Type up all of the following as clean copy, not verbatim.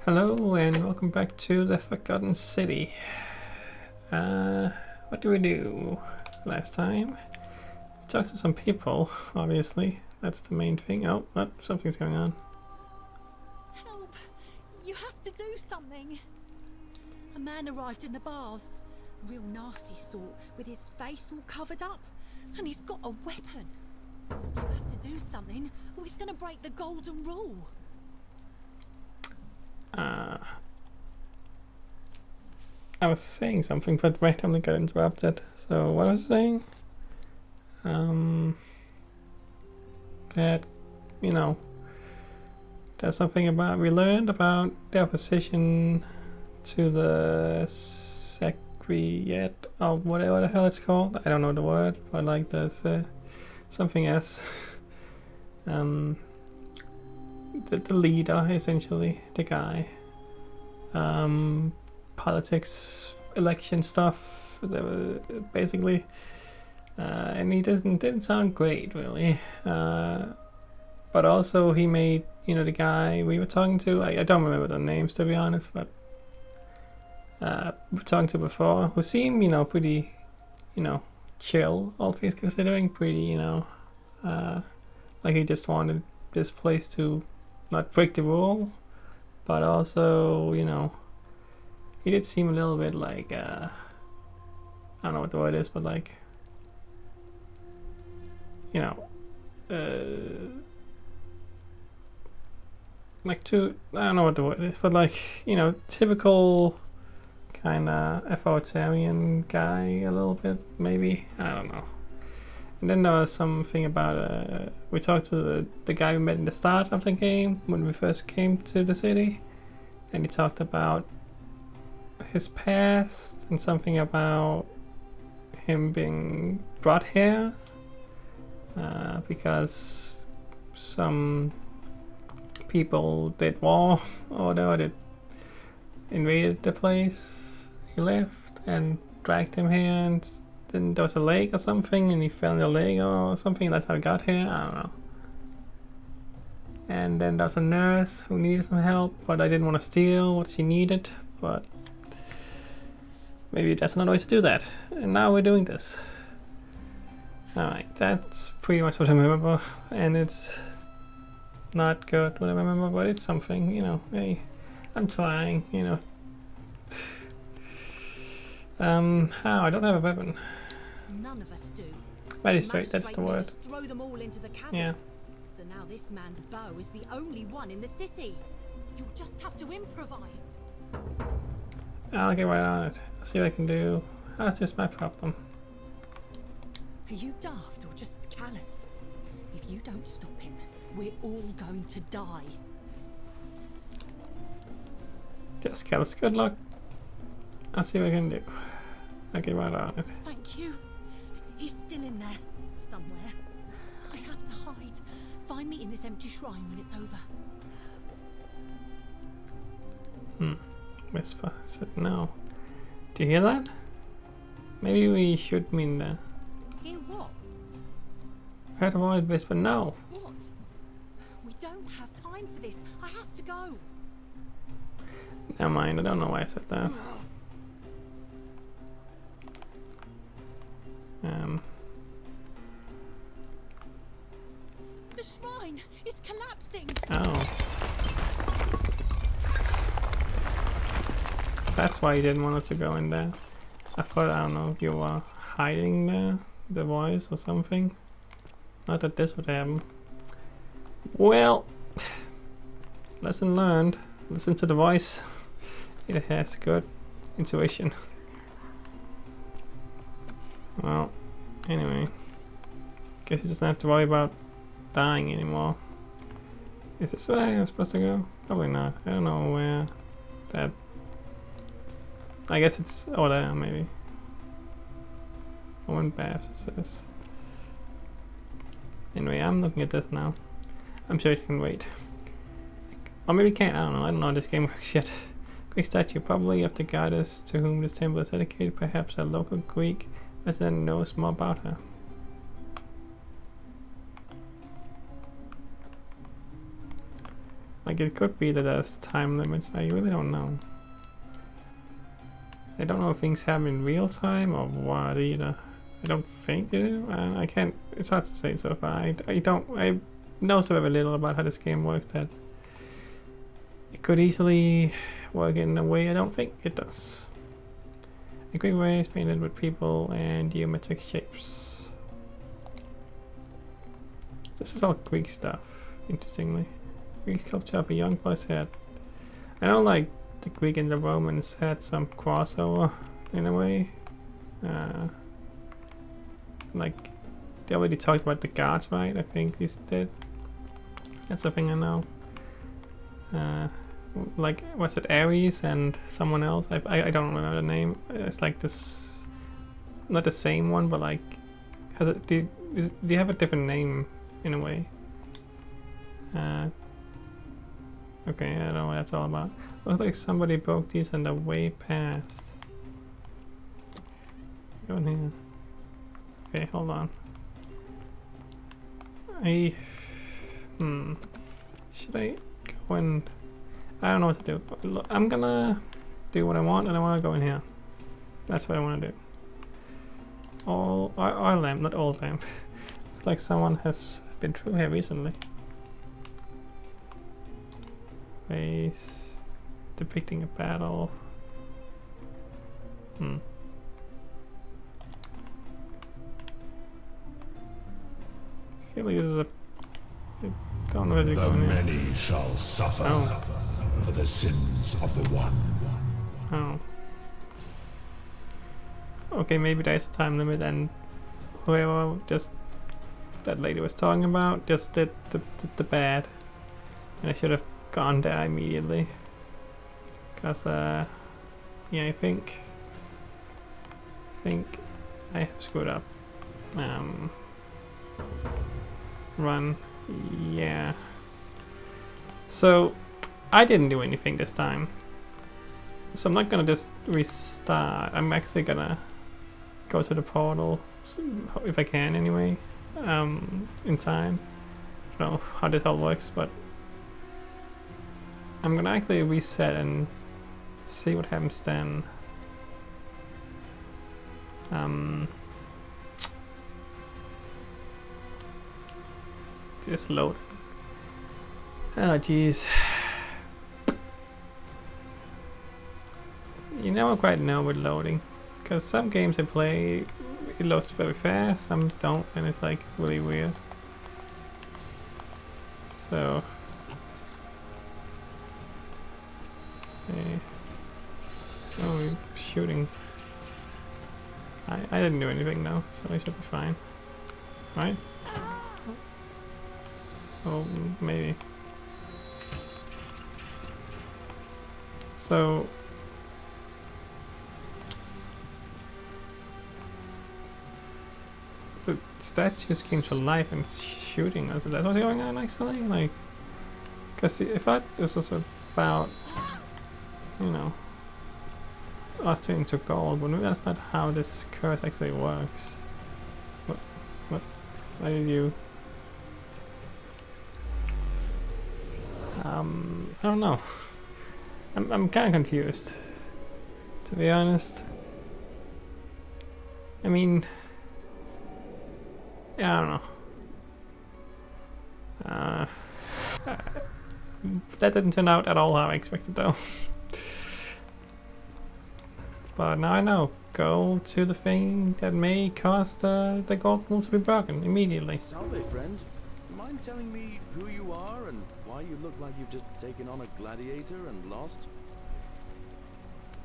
Hello and welcome back to the Forgotten City. What do we do? Last time, talk to some people, obviously. That's the main thing. Oh, something's going on. Help! You have to do something! A man arrived in the baths. Real nasty sort, with his face all covered up. And he's got a weapon. You have to do something, or he's gonna break the golden rule. I was saying something, but randomly got interrupted. So what was I saying? That, you know, there's something about, we learned about the opposition to the Secretariat, or whatever the hell it's called. I don't know the word, but like there's something else. The leader, essentially, the guy. Politics, election stuff, basically, and he didn't sound great, really. But also he made, you know, the guy we were talking to, I don't remember the names to be honest, but we were talking to before, who seemed, you know, pretty, you know, chill, all things considering, pretty, you know, like he just wanted this place to not break the rule, but also, you know, he did seem a little bit like, I don't know what the word is, but like, you know, like I don't know what the word is, but like, you know, typical kind of authoritarian guy a little bit, maybe, I don't know. And then there was something about, we talked to the guy we met in the start of the game when we first came to the city, and he talked about his past and something about him being brought here because some people did war or whatever, that invaded the place he left and dragged him here, and then there was a lake or something and he fell in the lake or something. That's how he got here, I don't know. And then there was a nurse who needed some help, but I didn't want to steal what she needed, but maybe that's another way to do that. And now we're doing this. Alright, that's pretty much what I remember, and it's not good what I remember, but it's something, you know. Hey, I'm trying, you know. How? I don't have a weapon. None of us do. Magistrate, that's the word. Throw them all into the chasm. Yeah. So now this man's bow is the only one in the city. You'll just have to improvise. I'll get right on it. I'll see what I can do. How's this my problem? Are you daft or just callous? If you don't stop him, we're all going to die. Just callous. Good luck. I'll see what I can do. I'll get right on it. Thank you. He's still in there, somewhere. I have to hide. Find me in this empty shrine when it's over. Whisper said no. Do you hear that? Maybe we should mean that. Hear what? Heard a voice whisper no. What? We don't have time for this. I have to go. Never mind, I don't know why I said that. The shrine is collapsing. Oh. That's why you didn't want us to go in there. I thought, I don't know, if you were hiding there, the voice or something. Not that this would happen. Well, lesson learned. Listen to the voice. It has good intuition. Well, anyway. Guess you just don't have to worry about dying anymore. Is this where I'm supposed to go? Probably not. I don't know where that... I guess it's over there, maybe. Owen baths, it says. Anyway, I'm looking at this now. I'm sure it can wait. Or maybe it can't, I don't know how this game works yet. Greek statue, probably of the goddess to whom this temple is dedicated. Perhaps a local Greek resident knows more about her. Like, it could be that there's time limits. I really don't know. I don't know if things happen in real time or what either. I don't think they do. I can't. It's hard to say so far. I know so very little about how this game works that it could easily work in a way I don't think it does. A quick way is painted with people and geometric shapes. This is all Greek stuff, interestingly. Greek sculpture of a young boy's head. I know, like, the Greek and the Romans had some crossover in a way. Like, they already talked about the gods, right? I think these did. That's the thing I know. Like, was it Ares and someone else? I don't remember the name. It's like this, not the same one, but like, has it? Do you have a different name in a way? Okay, I don't know what that's all about. Looks like somebody broke these on the way past. Go in here. Okay, hold on. Should I go in? I don't know what to do. I'm gonna do what I want, and I want to go in here. That's what I want to do. All lamp, not all lamp. Looks like someone has been through here recently. Face depicting a battle. I feel like this is a. I don't know where to go. The many shall suffer for the sins of the one. Oh. Okay, maybe there's a time limit, and whoever just that lady was talking about just did the bad, and I should have gone there immediately. Cause yeah, I think I have screwed up. Run. Yeah. So I didn't do anything this time. So I'm not gonna just restart. I'm actually gonna go to the portal if I can anyway. In time. I don't know how this all works, but I'm gonna actually reset and see what happens then. Just load. Oh jeez. You never quite know with loading, because some games I play it loads very fast, some don't, and it's like really weird. So okay. Oh, we're shooting. I didn't do anything though, so I should be fine, right? Oh, maybe. So the statues came to life and shooting us. That's what's going on actually? Like, because if this was about, you know, us turning to gold, but maybe that's not how this curse actually works. Why did you? I don't know. I'm kind of confused, to be honest. I mean, yeah, I don't know. That didn't turn out at all how I expected, though. But now I know. Go to the thing that may cause the gold rule to be broken immediately. Salve, friend. Mind telling me who you are and why you look like you've just taken on a gladiator and lost?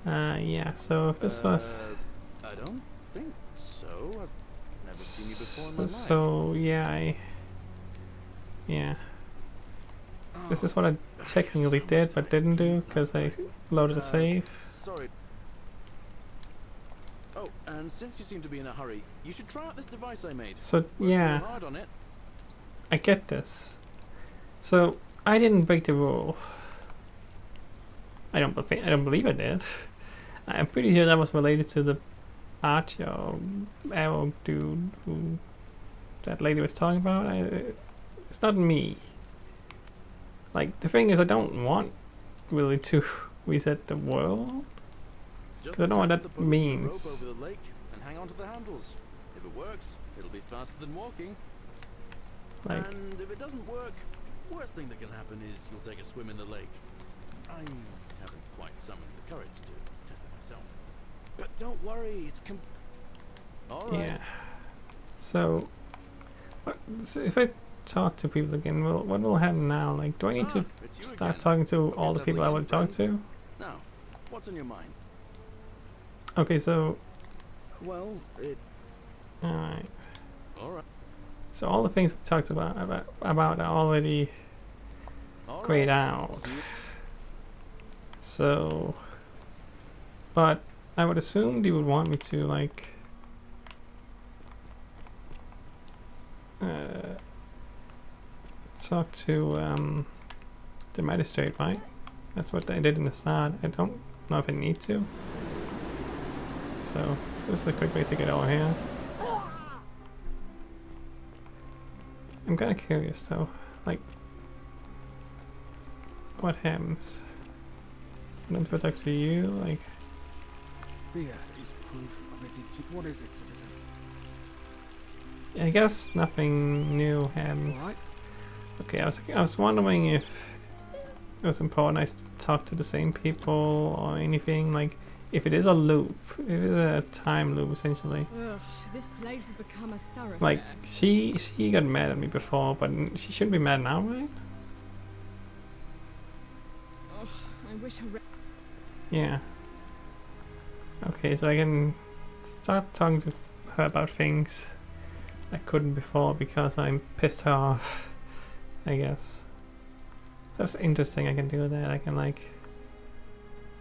Yeah, so if this was... I don't think so. I've never seen you before in my life. So, yeah, yeah. This is what I technically did, but didn't do, because I loaded a save. Sorry. Oh, and since you seem to be in a hurry, you should try out this device I made. So, Worked yeah. real hard on it. I get this. So, I didn't break the rule. I don't believe I did. I'm pretty sure that was related to the archer or arrow dude who that lady was talking about. It's not me. Like, the thing is, I don't want really to reset the world. Just I don't know what attach that the boat to the means. rope over the lake and hang on to the handles. If it works, it'll be faster than walking. Like, And if it doesn't work, worst thing that can happen is you'll take a swim in the lake. I haven't quite summoned the courage to test it myself. But don't worry, it's all right. yeah. So, so if I talk to people again, what will happen now? Like, do I need to It's you start again. talking to Hope all you're the people I settling want in, to talk friend. to? Now, what's on your mind? Okay, so, Well, alright. all right. So all the things I talked about are already All grayed right. out. See you. So, but I would assume they would want me to like talk to the magistrate, right? That's what I did in the start. I don't know if I need to. So this is a quick way to get over here. I'm kind of curious though, like what happens? Then protects for you, like. Fear is proof of a What is it, citizen? I guess nothing new happens. Alright. Okay, I was wondering if it was important I talk to the same people or anything, like if it is a loop, if it is a time loop essentially. Ugh, this place has become a thoroughfare. Like she got mad at me before, but she shouldn't be mad now, right? Ugh, I wish her. Yeah. Okay, so I can start talking to her about things I couldn't before because I'm pissed her off, I guess. So that's interesting. I can do that. I can like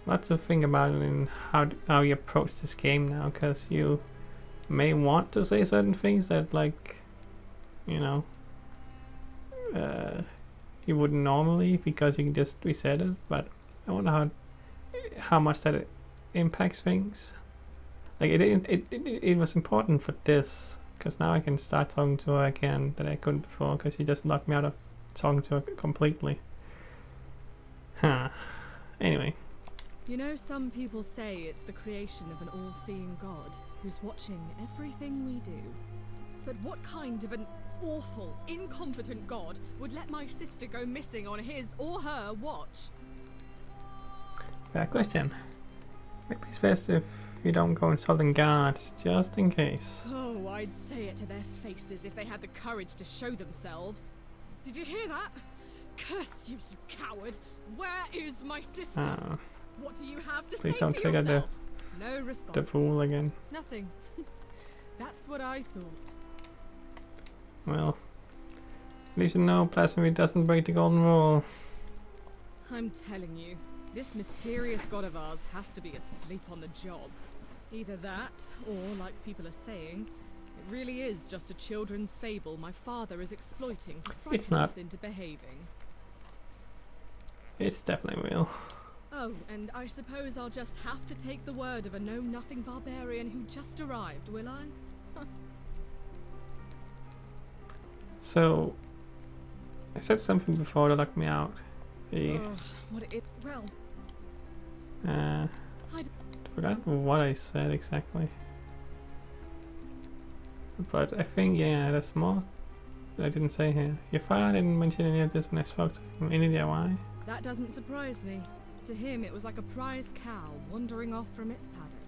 lots to think about it in how you approach this game now, because you may want to say certain things that like, you know, you wouldn't normally because you can just reset it. But I wonder how much that it impacts things. Like it was important for this because now I can start talking to her again that I couldn't before because she just knocked me out of talking to her completely. Huh. Anyway. You know, some people say it's the creation of an all-seeing God who's watching everything we do. But what kind of an awful, incompetent God would let my sister go missing on his or her watch? Fair question. Maybe it's best if you don't go insulting guards, just in case. Oh, I'd say it to their faces if they had the courage to show themselves. Did you hear that? Curse you, you coward! Where is my sister? What do you have to Please say don't for trigger yourself? No the response. fool again. Nothing. That's what I thought. Well, at least you know blasphemy doesn't break the golden rule. I'm telling you, this mysterious god of ours has to be asleep on the job. Either that, or like people are saying, it really is just a children's fable my father is exploiting to It's frighten not. us into behaving. It's definitely real. Oh, and I suppose I'll just have to take the word of a know-nothing barbarian who just arrived, will I? So, I said something before that locked me out. The, Ugh, well, I forgot what I said exactly. But I think, yeah, there's more that I didn't say here. Your father didn't mention any of this when I spoke to him. Any idea why? that doesn't surprise me. To him, it was like a prize cow wandering off from its paddock.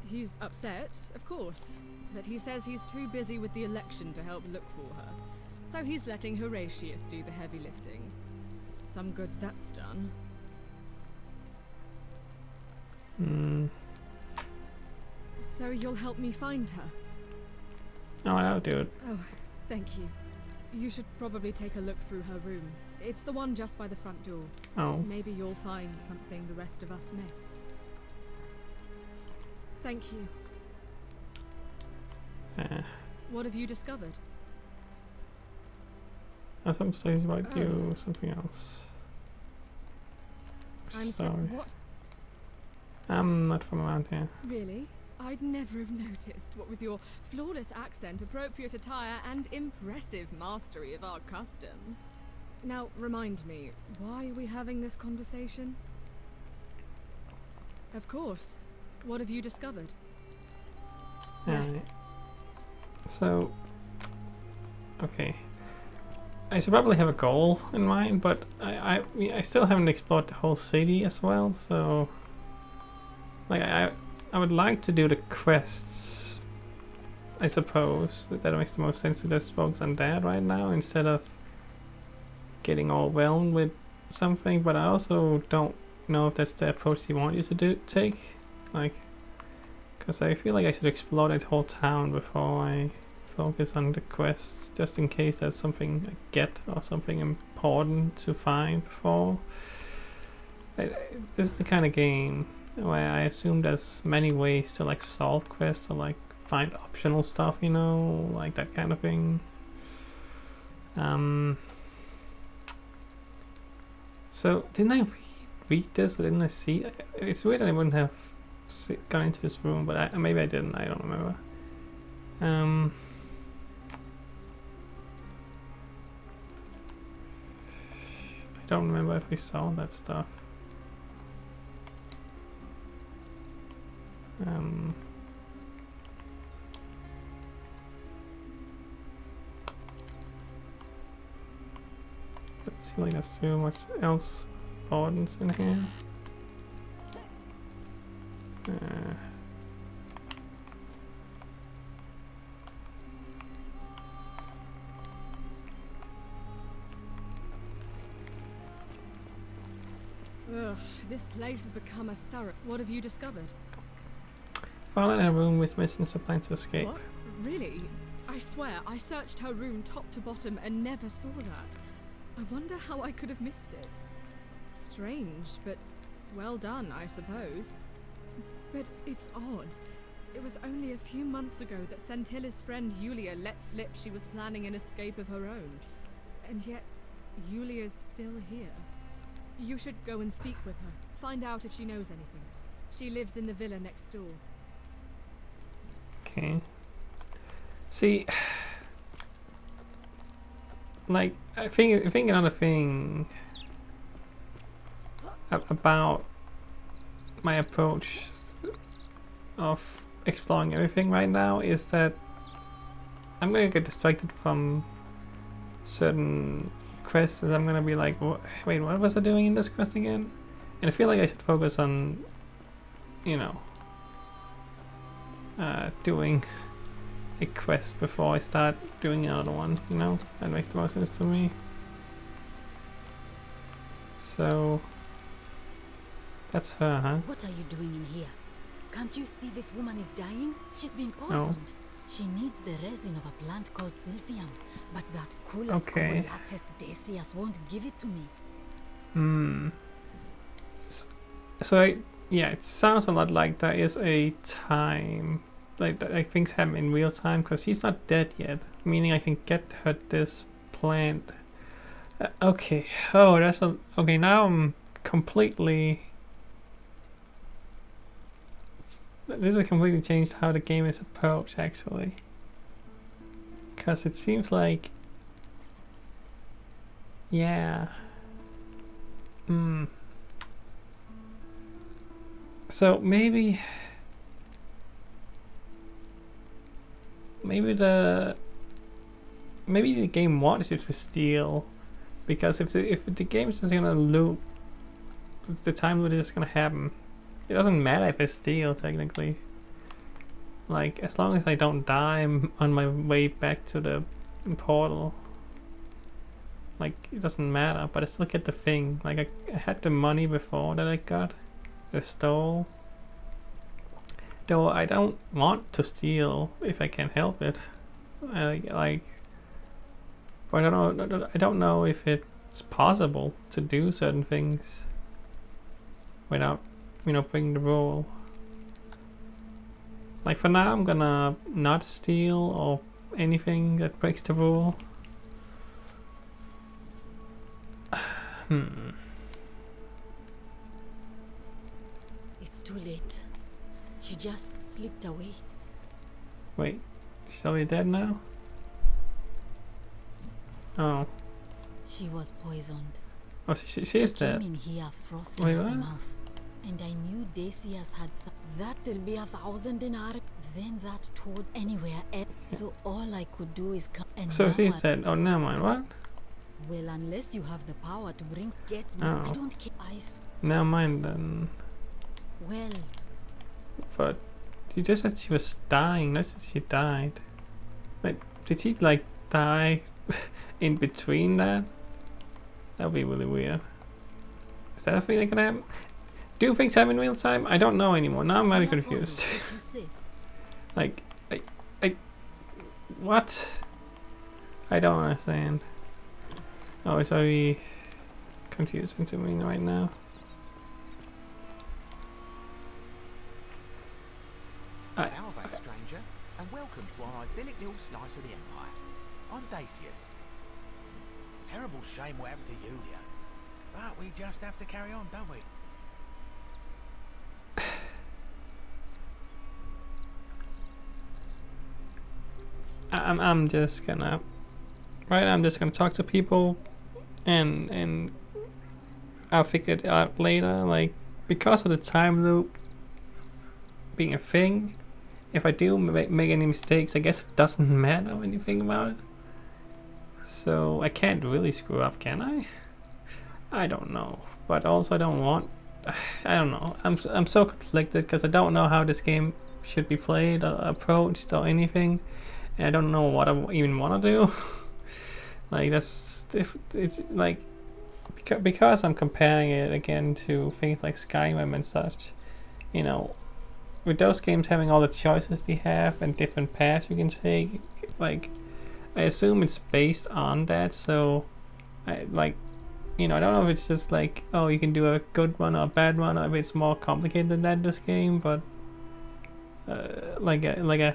He's upset, of course, but he says he's too busy with the election to help look for her. So he's letting Horatius do the heavy lifting. Some good that's done. Hmm. So you'll help me find her? Oh, I'll do it. Oh, thank you. You should probably take a look through her room. It's the one just by the front door. Oh. Maybe you'll find something the rest of us missed. Thank you. What have you discovered? I thought something about you, something else. I'm Sorry. what? I'm not from around here. Really? I'd never have noticed, what with your flawless accent, appropriate attire, and impressive mastery of our customs. Now, remind me, why are we having this conversation? Of course. What have you discovered? Yes. So, okay. I should probably have a goal in mind, but I still haven't explored the whole city as well, so like I would like to do the quests, I suppose. That makes the most sense to just focus on that right now instead of getting overwhelmed with something, but I also don't know if that's the approach you want you to take, like, because I feel like I should explore that whole town before I focus on the quests, just in case there's something I get or something important to find before. This is the kind of game where I assume there's many ways to like solve quests or like find optional stuff, you know, like that kind of thing. So didn't I read this or didn't I see? It's weird that I wouldn't have gone into this room, but maybe I didn't, I don't remember. I don't remember if we saw that stuff. Let's see, like, there's too much else important in here. Ugh, this place has become a thorough... What have you discovered? Found in a room with missing supply to escape. What? Really? I swear, I searched her room top to bottom and never saw that. I wonder how I could have missed it. Strange, but well done, I suppose. But it's odd. It was only a few months ago that Centilla's friend Yulia let slip she was planning an escape of her own. And yet, Yulia's still here. You should go and speak with her. Find out if she knows anything. She lives in the villa next door. Okay. See, like, I think another thing about my approach of exploring everything right now is that I'm gonna get distracted from certain quests, as I'm gonna be like, wait, what was I doing in this quest again? And I feel like I should focus on, you know, doing a quest before I start doing another one, you know? That makes the most sense to me. So that's her, huh? What are you doing in here? Can't you see this woman is dying? She's been poisoned. She needs the resin of a plant called Sylvium, but that Culus Cumulatus Decius won't give it to me. So yeah, it sounds a lot like there is a time, like things happen in real time, because she's not dead yet, meaning I can get her this plant. Okay, oh, that's a, okay, now I'm completely, this has completely changed how the game is approached, actually. Because it seems like, yeah. So maybe the game wants you to steal, because if the game is just gonna loop, the time loop is just gonna happen. It doesn't matter if I steal, technically. Like, as long as I don't die, I'm on my way back to the portal. Like, it doesn't matter, but I still get the thing. Like, I had the money before that I got. I stole. Though I don't want to steal if I can help it. Like, but I don't know if it's possible to do certain things without, you know, breaking the rule. Like, for now, I'm gonna not steal or anything that breaks the rule. It's too late. She just slipped away. Wait, she's already dead now? Oh. She was poisoned. Oh, she is dead. Came in here frothing Wait, at the what? mouth. And I knew Decius had some. That'll be 1,000 dinar. Then that told anywhere else. So all I could do is come. And So now she's dead. Oh, never mind. What? Well, unless you have the power to bring. Get me. Oh. I don't care. Never mind then. Well, But you just said she was dying. That's she died. Like, did she like die in between that? That would be really weird. Is that a thing that can happen? Do things happen in real time? I don't know anymore. Now I'm very confused. Like, what? I don't understand. Oh, it's very confusing to me right now. Salve, stranger, and welcome to our idyllic little slice of the Empire. I'm Decius. Terrible shame what happened to Julia, but we just have to carry on, don't we? I'm just gonna I'm just gonna talk to people and I'll figure it out later. Like, because of the time loop being a thing, if I do make any mistakes, I guess it doesn't matter when you think about it. So I can't really screw up, can I? I don't know, but also I don't want. I don't know. I'm so conflicted because I don't know how this game should be played or approached or anything, and I don't know what I even want to do. Like, it's like because I'm comparing it again to things like Skyrim and such. You know, with those games having all the choices they have and different paths you can take, like, I assume it's based on that. So I you know, I don't know if it's just like, oh, you can do a good one or a bad one, or if it's more complicated than that, this game. But like a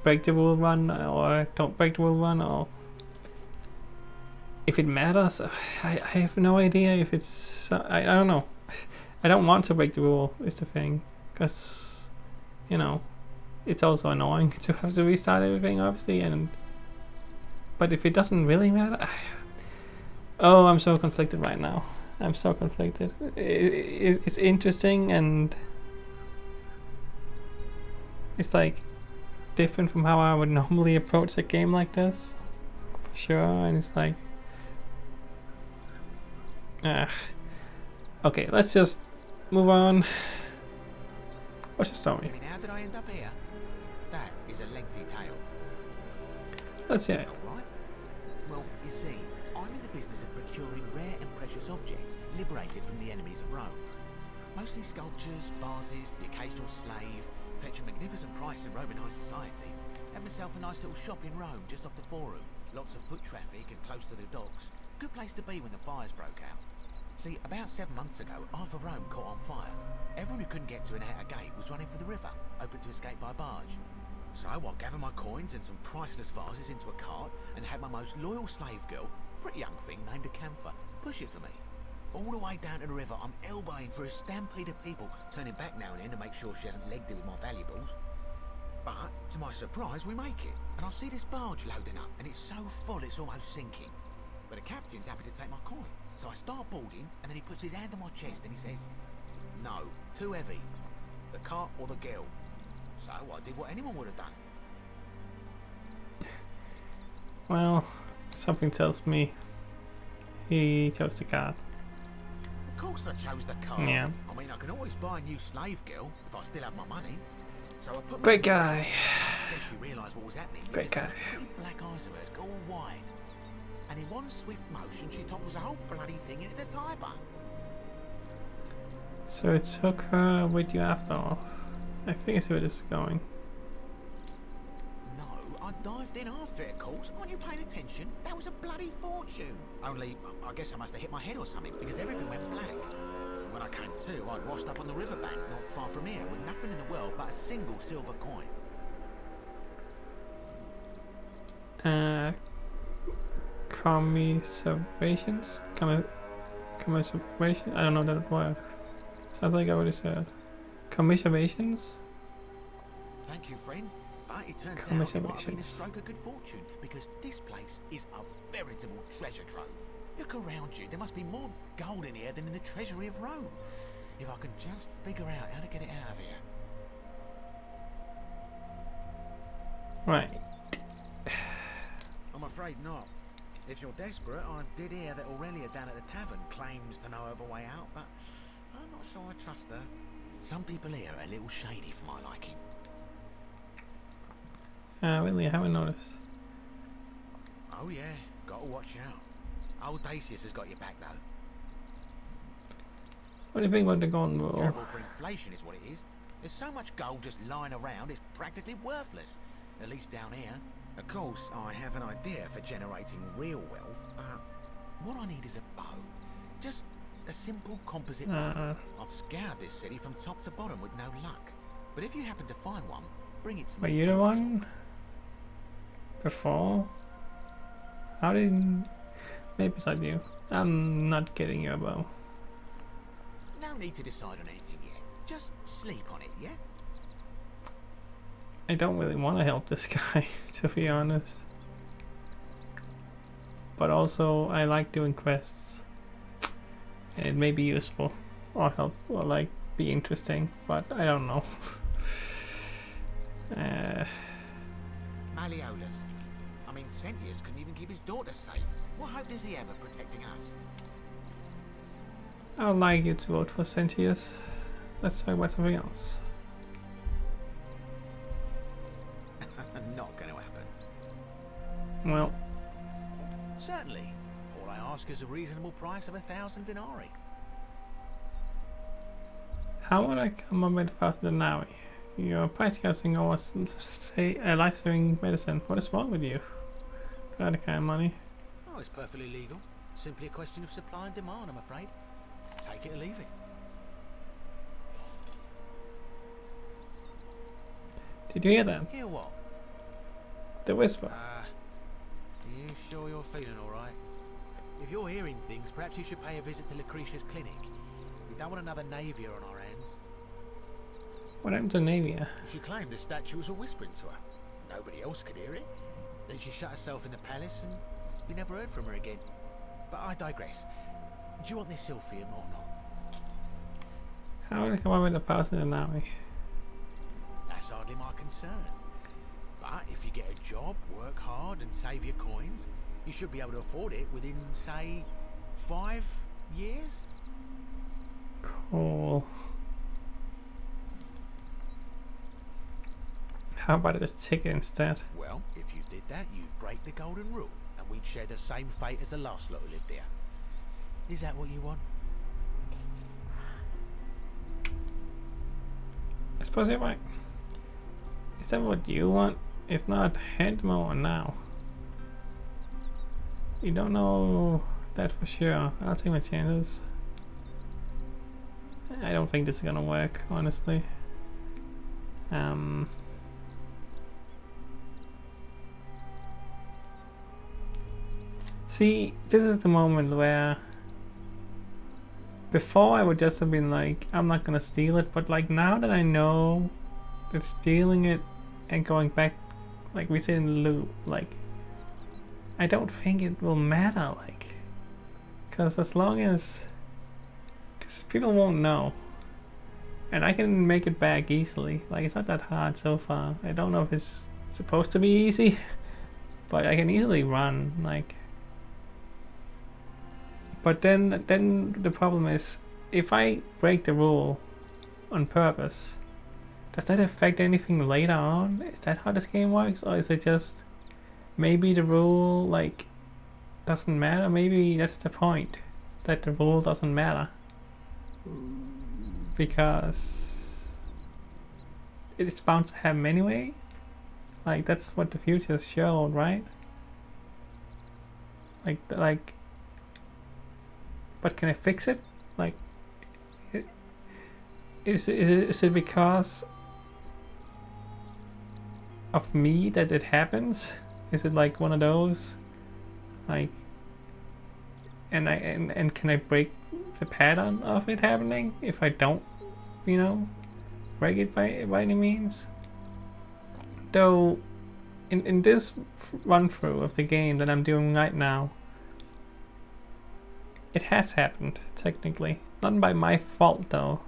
break the rule run or don't break the rule run, or if it matters, I have no idea if it's I don't know. I don't want to break the rule is the thing, because, you know, it's also annoying to have to restart everything, obviously. And but if it doesn't really matter, oh, I'm so conflicted right now. I'm so conflicted. It's interesting, and it's like different from how I would normally approach a game like this, for sure. And it's like, okay, let's just move on. What's the story? I mean, how did I end up here? That is a lengthy tale. Let's hear it. Alright. Well, you see, I'm in the business of procuring rare and precious objects liberated from the enemies of Rome. Mostly sculptures, vases, the occasional slave, fetch a magnificent price in Roman high society. Had myself a nice little shop in Rome, just off the Forum. Lots of foot traffic and close to the docks. Good place to be when the fires broke out. See, about 7 months ago, half of Rome caught on fire. Everyone who couldn't get to an outer gate was running for the river, open to escape by barge. So I gathered my coins and some priceless vases into a cart and had my most loyal slave girl, pretty young thing named Acantha, push it for me. All the way down to the river, I'm elbowing through a stampede of people, turning back now and then to make sure she hasn't legged it with my valuables. But, to my surprise, we make it, and I see this barge loading up, and it's so full it's almost sinking. But the captain's happy to take my coin, so I start boarding, and then he puts his hand on my chest and he says, "No, too heavy. The cart or the girl." So I did what anyone would have done. Well, something tells me he chose the card. Of course I chose the cart. Yeah. I mean, I can always buy a new slave girl if I still have my money. So I put Great guy. I guess she realised what was happening. Great because guy. those pretty black eyes of hers go all wide. And in one swift motion, she topples the whole bloody thing into the Tiber. So it took her with you after all. I think I see where this is going. No, I dived in after it, of course. Aren't you paying attention? That was a bloody fortune. Only, I guess I must have hit my head or something, because everything went black. And when I came to, I'd washed up on the riverbank, not far from here, with nothing in the world but a single silver coin. Commiserations? Commiseration? I don't know that word. Sounds like I already said. Commiserations? Thank you, friend. But it turns out it might have been a stroke of good fortune, because this place is a veritable treasure trove. Look around you. There must be more gold in here than in the treasury of Rome. If I can just figure out how to get it out of here. Right. I'm afraid not. If you're desperate, I did hear that Aurelia down at the tavern claims to know of a way out, but I'm not sure I trust her. Some people here are a little shady for my liking. Really, I haven't noticed. Oh yeah, gotta watch out. Old Dacius has got your back though. What do you think about the golden rule? Terrible for inflation is what it is. There's so much gold just lying around, it's practically worthless. At least down here. Of course, I have an idea for generating real wealth, but what I need is a bow. Just a simple composite bow. I've scoured this city from top to bottom with no luck. But if you happen to find one, bring it to me. Were you the one before? How did... Maybe it's not you. I'm not getting you a bow. No need to decide on anything yet. Just sleep on it, yeah? I don't really want to help this guy, to be honest. But also, I like doing quests. And it may be useful, or help, or like, be interesting, but I don't know. Malleolus. I mean, Sentius couldn't even keep his daughter safe. What hope does he have of protecting us? I'd like you to vote for Sentius. Let's talk about something else. Not going to happen. Well, certainly. All I ask is a reasonable price of 1,000 denarii. how would I come up with 1,000 denarii? You're price casting over say life-saving medicine. What is wrong with you? For that kind of money. Oh, it's perfectly legal. Simply a question of supply and demand, I'm afraid. Take it or leave it. Did you hear that? Hear what? The whisper. Are you sure you're feeling alright? If you're hearing things, perhaps you should pay a visit to Lucretia's clinic. We don't want another Navia on our hands. What happened to Navia? She claimed the statues were whispering to her. Nobody else could hear it. Then she shut herself in the palace and we never heard from her again. But I digress. Do you want this Sylphium or not? How would I come up with 1,000 denarii? That's hardly my concern. But if you get a job, work hard and save your coins, you should be able to afford it within, say, 5 years? Cool. How about I just take it instead? Well, if you did that, you'd break the golden rule, and we'd share the same fate as the last lot who lived here. Is that what you want? I suppose you're right. Is that what you want? If not, hand them over now. You don't know that for sure. I'll take my chances. I don't think this is gonna work, honestly. See, this is the moment where before I would just have been like, I'm not gonna steal it, but like now that I know that stealing it and going back, like we said in the loop, like I don't think it will matter, like, because as long as, because people won't know, and I can make it back easily. Like it's not that hard so far. I don't know if it's supposed to be easy, but I can easily run, like. But then the problem is, if I break the rule on purpose, does that affect anything later on? Is that how this game works, or is it just maybe the rule like doesn't matter? Maybe that's the point, that the rule doesn't matter because it's bound to happen anyway. Like that's what the future showed, right? Like. But can I fix it? Like, is it because of me that it happens? Is it like one of those, like, and can I break the pattern of it happening if I don't, you know, break it by any means? Though, in this run through of the game that I'm doing right now, it has happened, technically. Not by my fault, though.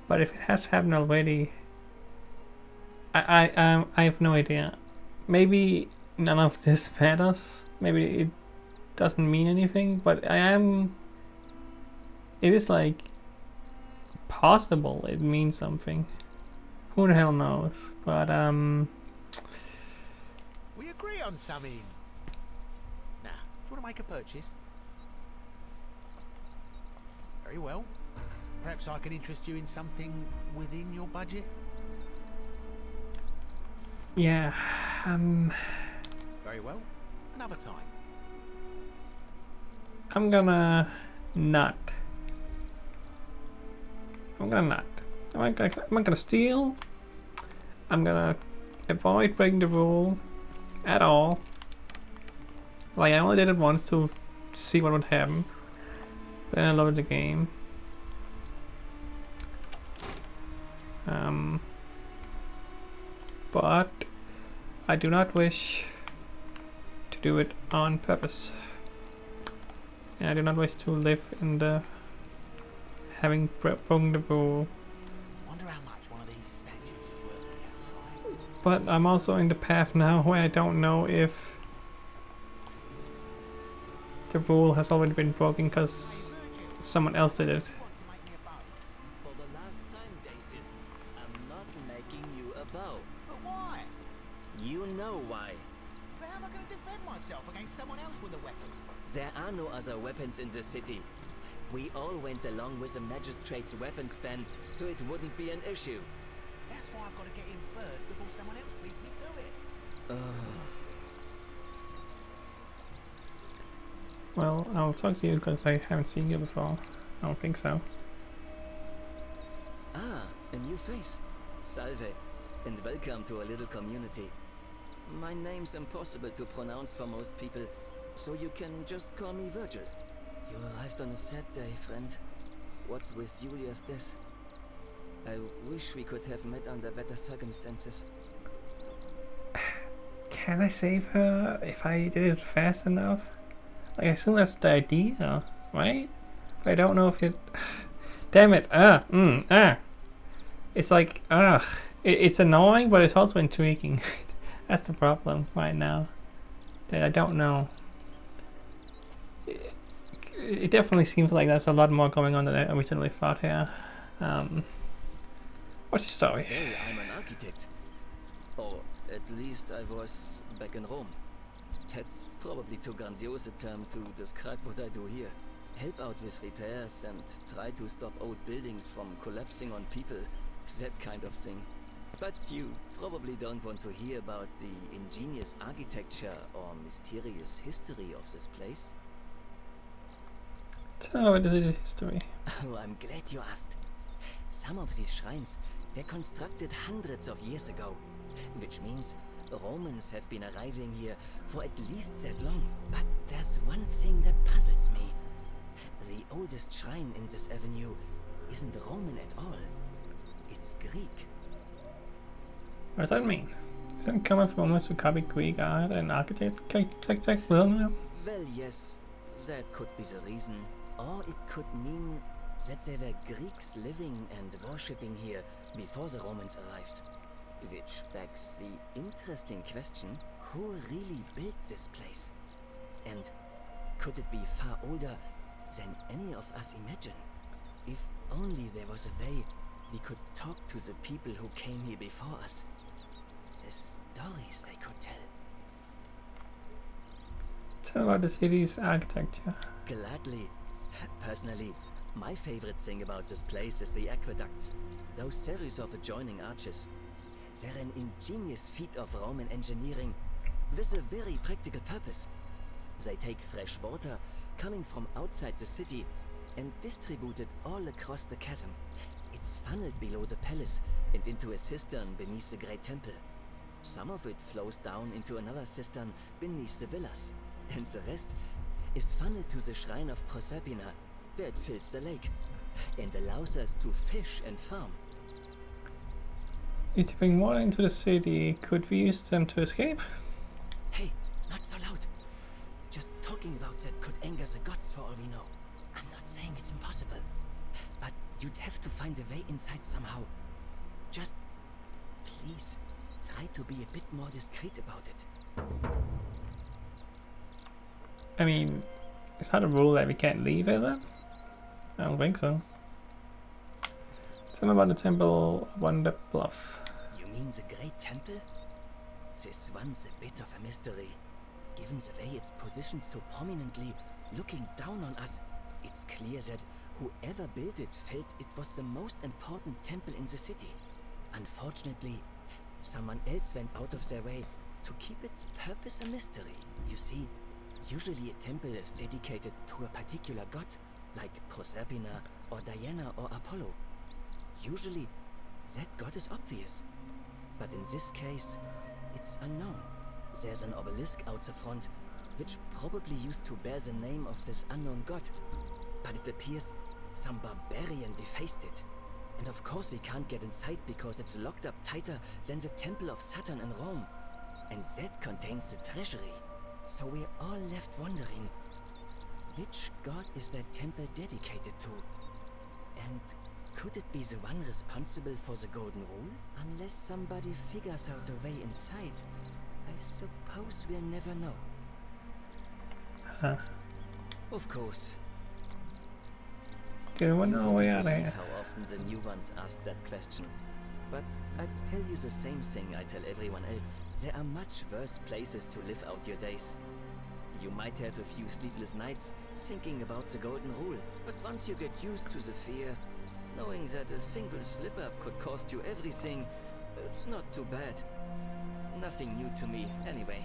But if it has happened already, I have no idea. Maybe none of this matters. Maybe it doesn't mean anything, but it is like possible it means something. Who the hell knows? But We agree on something. Now, do you want to make a purchase? Very well. Perhaps I can interest you in something within your budget? yeah, Very well. Another time. I'm gonna not. I'm not gonna steal. I'm gonna avoid breaking the rule at all. Like, I only did it once to see what would happen. Then I loaded the game. But I do not wish to do it on purpose. And I do not wish to live in the having broken the rule. Wonder how much one of these statues is worth on the outside. But I'm also in the path now where I don't know if the rule has already been broken because someone else did it. For the last time, Daisies, I'm not making you a bow. But why? You know why. But how am I going to defend myself against someone else with a weapon? There are no other weapons in the city. We all went along with the magistrate's weapons ban, so it wouldn't be an issue. That's why I've got to get in first before someone else beats me to it. Well, I'll talk to you because I haven't seen you before. I don't think so. Ah, a new face. Salve, and welcome to a little community. My name's impossible to pronounce for most people, so you can just call me Virgil. You arrived on a sad day, friend. What with Julia's death? I wish we could have met under better circumstances. Can I save her if I did it fast enough? Like, I assume that's the idea, right? But I don't know if it... Damn it! It's like, it's annoying, but it's also intriguing. That's the problem right now. That I don't know. It definitely seems like there's a lot more going on than I originally thought here. What's the story? Hey, I'm an architect. Or at least I was back in Rome. That's probably too grandiose a term to describe what I do here. Help out with repairs and try to stop old buildings from collapsing on people. That kind of thing. But you probably don't want to hear about the ingenious architecture or mysterious history of this place. Tell me what is the history. Oh, I'm glad you asked. Some of these shrines were constructed hundreds of years ago, which means Romans have been arriving here for at least that long. But there's one thing that puzzles me. The oldest shrine in this avenue isn't Roman at all. It's Greek. What does that mean? Is that coming from almost to copy Greek art and architecture? Well, yes, that could be the reason. Or it could mean that there were Greeks living and worshipping here before the Romans arrived. Which begs the interesting question, who really built this place? And could it be far older than any of us imagine? If only there was a way we could talk to the people who came here before us. The stories they could tell. Tell about the city's architecture. Gladly. Personally, my favorite thing about this place is the aqueducts. Those series of adjoining arches. They're an ingenious feat of Roman engineering with a very practical purpose. They take fresh water coming from outside the city and distribute it all across the chasm. It's funneled below the palace and into a cistern beneath the great temple. Some of it flows down into another cistern beneath the villas, and the rest is funneled to the shrine of Proserpina, where it fills the lake and allows us to fish and farm. If you bring water into the city, could we use them to escape? Hey, not so loud. Just talking about that could anger the gods for all we know. I'm not saying it's impossible, but you'd have to find a way inside somehow. Just, please, try to be a bit more discreet about it. I mean, is that a rule that we can't leave it then? I don't think so. Tell me about the temple on the bluff. You mean the Great Temple? This one's a bit of a mystery. Given the way it's positioned so prominently, looking down on us, it's clear that whoever built it felt it was the most important temple in the city. Unfortunately, someone else went out of their way to keep its purpose a mystery. You see, usually a temple is dedicated to a particular god, like Proserpina or Diana or Apollo. Usually, that god is obvious. But in this case, it's unknown. There's an obelisk out the front, which probably used to bear the name of this unknown god. But it appears some barbarian defaced it. And of course we can't get inside because it's locked up tighter than the Temple of Saturn in Rome. And that contains the treasury. So we're all left wondering, which god is that temple dedicated to? And could it be the one responsible for the Golden Rule? Unless somebody figures out a way inside, I suppose we'll never know. Huh. Of course. Okay, well, no way out of here. How often the new ones ask that question. But I tell you the same thing I tell everyone else. There are much worse places to live out your days. You might have a few sleepless nights thinking about the Golden Rule, but once you get used to the fear, knowing that a single slip-up could cost you everything, it's not too bad. Nothing new to me, anyway.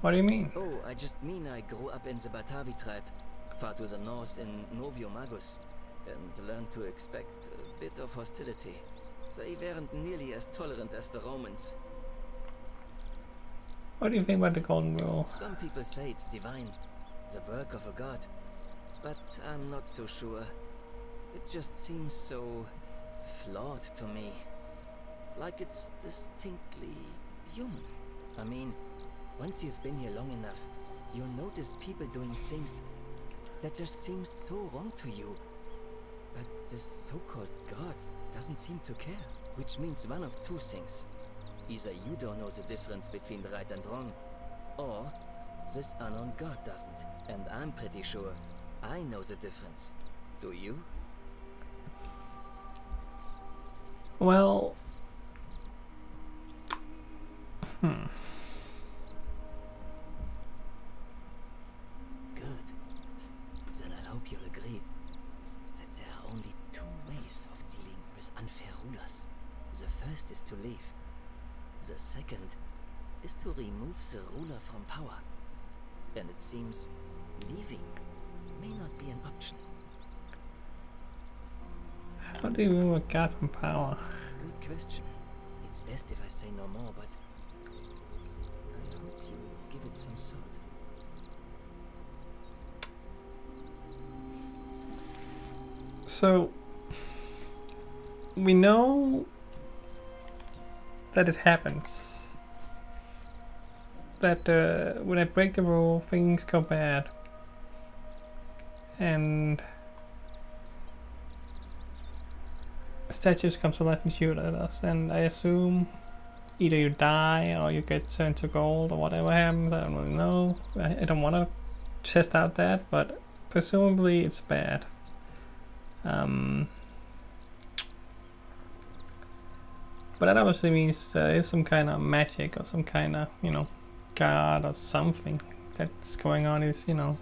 What do you mean? Oh, I just mean I grew up in the Batavi tribe, far to the north in Novio Magus, and learned to expect a bit of hostility. They weren't nearly as tolerant as the Romans. What do you think about the Golden Rule? Some people say it's divine, the work of a god, but I'm not so sure. It just seems so flawed to me. Like it's distinctly human. I mean, once you've been here long enough, you'll notice people doing things that just seem so wrong to you. But this so-called god doesn't seem to care. Which means one of two things. Either you don't know the difference between right and wrong, or this unknown god doesn't. And I'm pretty sure I know the difference. Do you? Well... Good. Then I hope you'll agree that there are only two ways of dealing with unfair rulers. The first is to leave. The second is to remove the ruler from power. And it seems leaving may not be an option. How do you remove a god from power? Good question. It's best if I say no more, but I hope you give it some thought. So, we know that it happens. That when I break the rule, things go bad. And statues come to life and shoot at us. And I assume either you die or you get turned to gold or whatever happens. I don't really know. I don't want to test out that, but presumably it's bad. But that obviously means there is some kind of magic or some kind of, you know, god or something that's going on. Is, you know,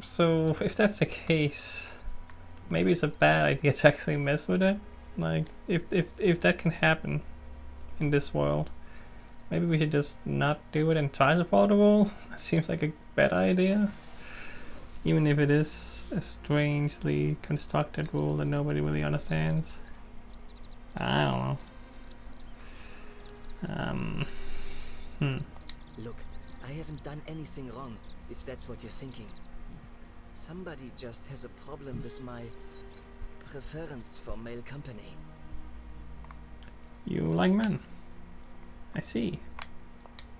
so if that's the case, maybe it's a bad idea to actually mess with it. Like, if that can happen in this world, maybe we should just not do it and try to follow the rule. It seems like a bad idea. Even if it is a strangely constructed rule that nobody really understands. I don't know. Look, I haven't done anything wrong, if that's what you're thinking. Somebody just has a problem with my preference for male company. You like men. I see.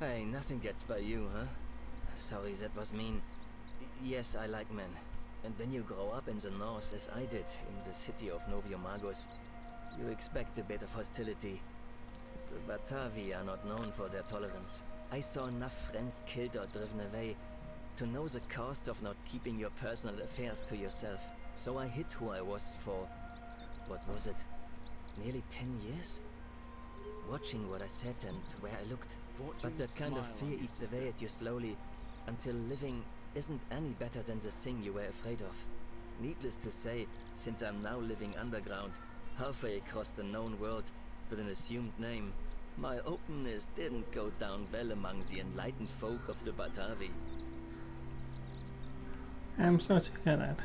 Hey, nothing gets by you, huh? Sorry, that was mean. Yes, I like men. And when you grow up in the north, as I did, in the city of Noviomagos, you expect a bit of hostility. The Batavi are not known for their tolerance. I saw enough friends killed or driven away to know the cost of not keeping your personal affairs to yourself. So I hid who I was for, what was it, nearly 10 years? Watching what I said and where I looked. But that kind of fear eats away at you slowly, until living isn't any better than the thing you were afraid of. Needless to say, since I'm now living underground, halfway across the known world, with an assumed name, my openness didn't go down well among the enlightened folk of the Batavi. I'm sorry to hear that.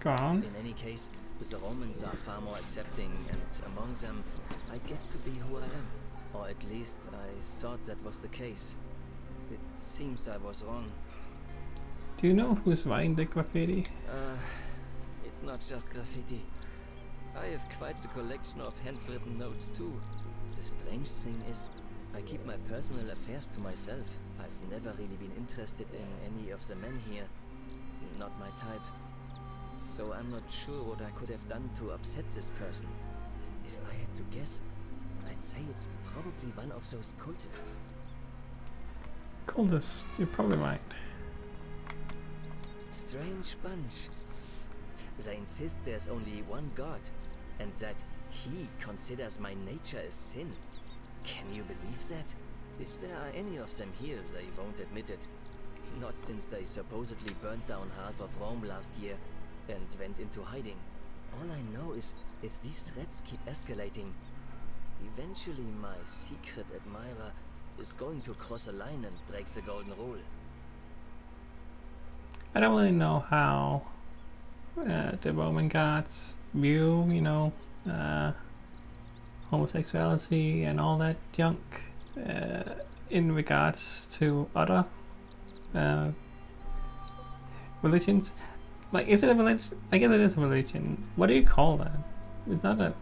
Go on. In any case, the Romans are far more accepting, and among them, I get to be who I am. Or at least, I thought that was the case. It seems I was wrong. Do you know who's writing the graffiti? It's not just graffiti. I have quite a collection of handwritten notes too. The strange thing is, I keep my personal affairs to myself. I've never really been interested in any of the men here. Not my type. So I'm not sure what I could have done to upset this person. If I had to guess, I'd say it's probably one of those cultists. Cultists, you're probably right. Strange bunch. They insist there's only one God, and that he considers my nature a sin. Can you believe that? If there are any of them here, they won't admit it. Not since they supposedly burnt down half of Rome last year and went into hiding. All I know is, if these threats keep escalating, eventually my secret admirer is going to cross a line and break the golden rule. I don't really know how the Roman gods view, you know, homosexuality and all that junk in regards to other religions. Like, is it a religion? I guess it is a religion. What do you call that? It's not a,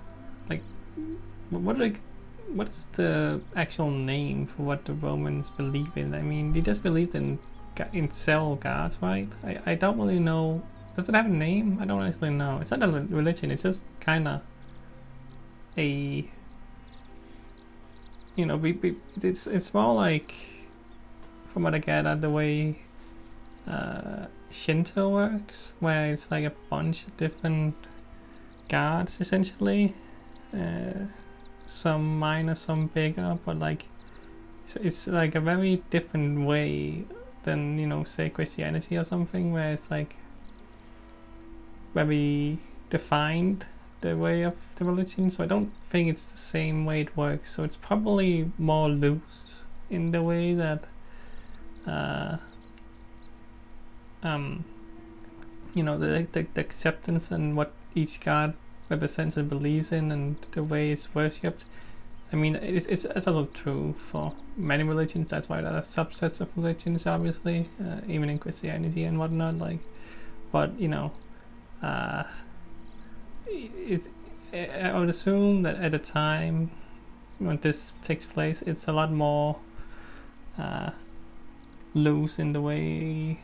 like, what is the actual name for what the Romans believe in? I mean, they just believed in cell gods, right? I don't really know. Does it have a name? I don't actually know. It's not a religion. It's just kind of a, you know, it's more like, from what I get, the way Shinto works, where it's like a bunch of different gods essentially. Some minor, some bigger, but like, so it's like a very different way than, you know, say Christianity or something, where it's like very defined, the way of the religion. So I don't think it's the same way it works. So it's probably more loose in the way that you know, the acceptance and what each god represents and believes in, and the way it's worshipped. I mean, it's also true for many religions. That's why there are subsets of religions, obviously, even in Christianity and whatnot. Like, but you know, I would assume that at the time when this takes place, it's a lot more loose in the way,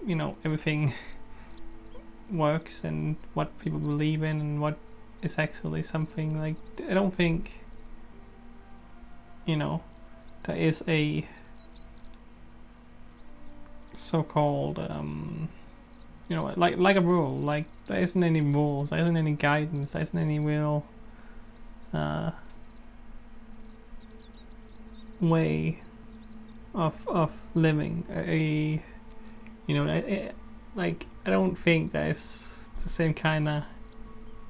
you know, everything works and what people believe in and what is actually something. Like, I don't think, you know, there is a so-called you know, like a rule. Like, there isn't any rules, there isn't any guidance, there isn't any real way of living. You know, like, I don't think there's the same kind of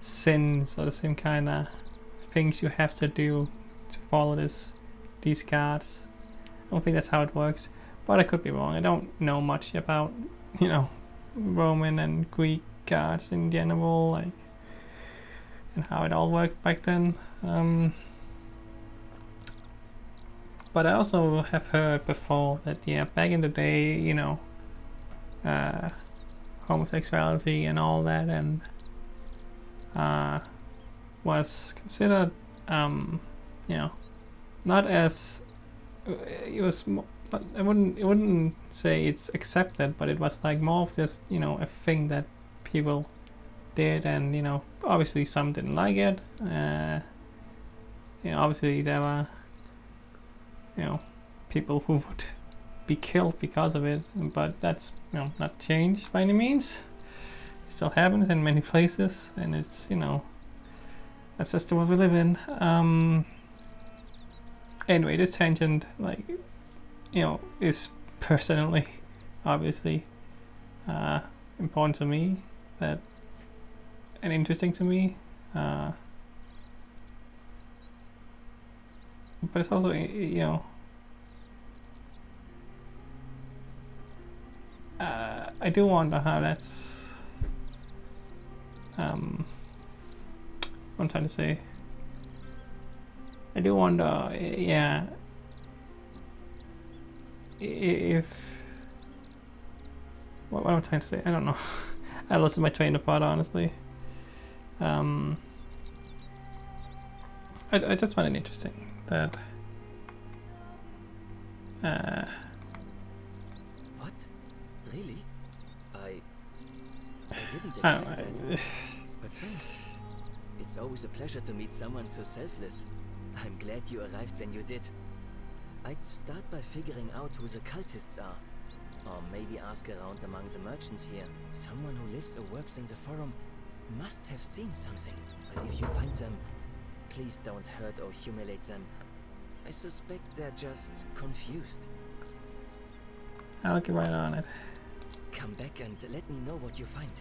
sins or the same kind of things you have to do to follow these gods. I don't think that's how it works, but I could be wrong. I don't know much about, you know, Roman and Greek gods in general, like, and how it all worked back then. But I also have heard before that, yeah, back in the day, you know, homosexuality and all that, and was considered, you know, not as it was. I wouldn't say it's accepted, but it was like more of just, you know, a thing that people did, and you know, obviously some didn't like it. You know, obviously there were, you know, people who would be killed because of it, but that's, you know, not changed by any means. It still happens in many places, and it's, you know, that's just the world we live in. Anyway, this tangent, like, you know, is personally, obviously, important to me, that, and interesting to me. But it's also, you know, I do wonder how that's, what I'm trying to say. I do wonder, yeah, if, what am I trying to say? I don't know. I lost my train of thought, honestly. I just find it interesting that What? Really? I didn't I expect don't that. But thanks. It's always a pleasure to meet someone so selfless. I'm glad you arrived when you did. I'd start by figuring out who the cultists are. Or maybe ask around among the merchants here. Someone who lives or works in the forum must have seen something. But if you find them, please don't hurt or humiliate them. I suspect they're just confused. I'll get right on it. Come back and let me know what you find.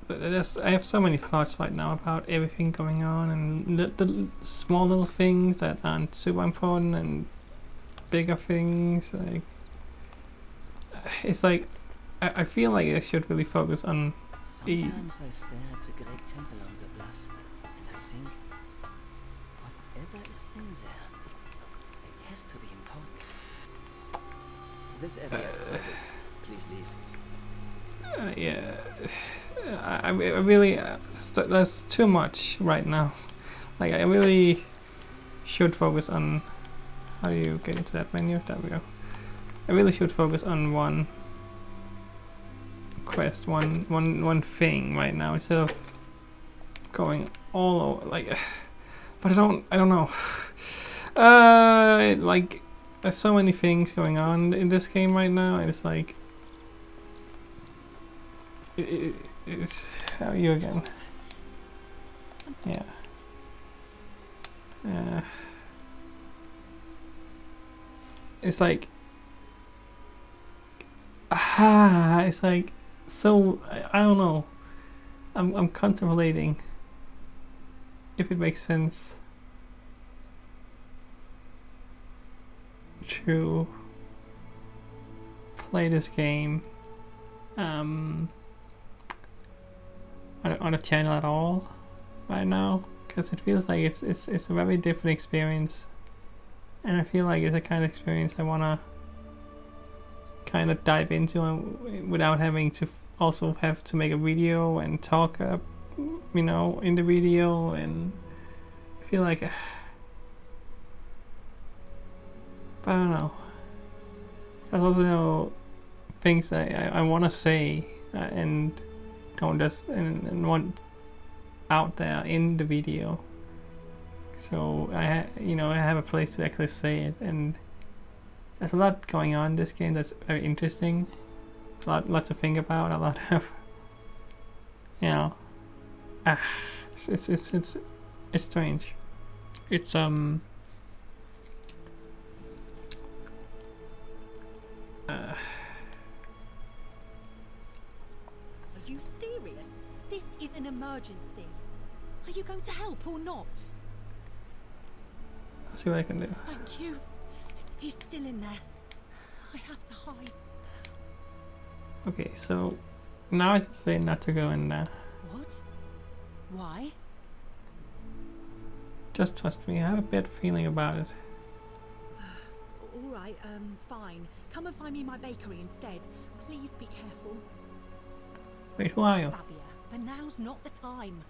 I have so many thoughts right now about everything going on, and the small little things that aren't super important, and bigger things. Like, it's like I feel like I should really focus on. Sometimes I stare at the great temple on the bluff, and I think, whatever is in there, it has to be important. This area is private. Please leave. Yeah, I really, there's too much right now. Like, I really should focus on, how do you get into that menu? There we go. I really should focus on one quest, one thing right now, instead of going all over, like, but I don't know. Like, there's so many things going on in this game right now, and it's like, it's, how are you again? Yeah. It's like, it's like, so, I don't know. I'm contemplating if it makes sense to play this game on a channel at all right now, because it feels like it's a very different experience, and I feel like it's a kind of experience I want to kind of dive into without having to also have to make a video and talk you know, in the video, and I feel like, but I don't know, there's also things I want to say and don't just and want out there in the video, so you know, I have a place to actually say it, and there's a lot going on in this game that's very interesting, lots to think about, a lot of, you know, it's strange. It's Are you serious? This is an emergency. Are you going to help or not? I'll see what I can do. Thank you. He's still in there. I have to hide. Okay, so now I say not to go in there. What? Why? Just trust me, I have a bad feeling about it. All right, fine. Come and find me my bakery instead. Please be careful. Wait, who are you? Fabia, but now's not the time.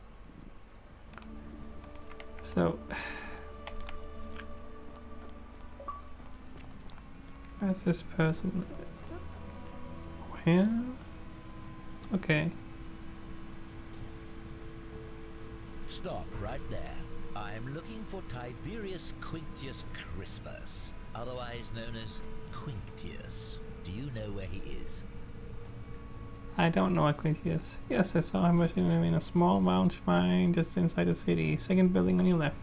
So, where's this person? Where? Okay. Stop right there. I'm looking for Tiberius Quinctius Crispus, otherwise known as Quinctius. Do you know where he is? I don't know what Quinctius. Yes, I saw him in a small mound shrine just inside the city. Second building on your left.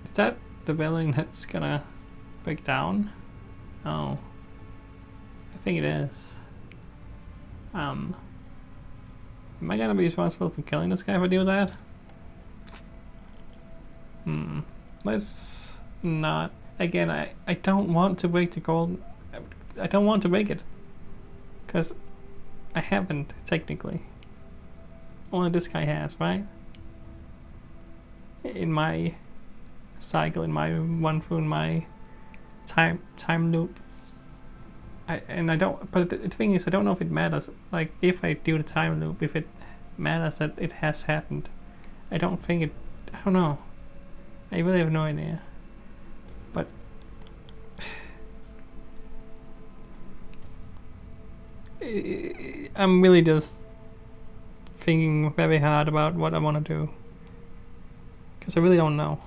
Is that the building that's gonna break down? Oh. I think it is. Am I gonna be responsible for killing this guy if I do that? Let's not. Again, I don't want to break the gold. I don't want to break it. Because I haven't, technically. Only this guy has, right? In my cycle, in my run through, in my time loop. And I don't, but the thing is, I don't know if it matters. Like, if I do the time loop, if it matters that it has happened. I don't think it, I don't know. I really have no idea. But I'm really just thinking very hard about what I want to do. Because I really don't know.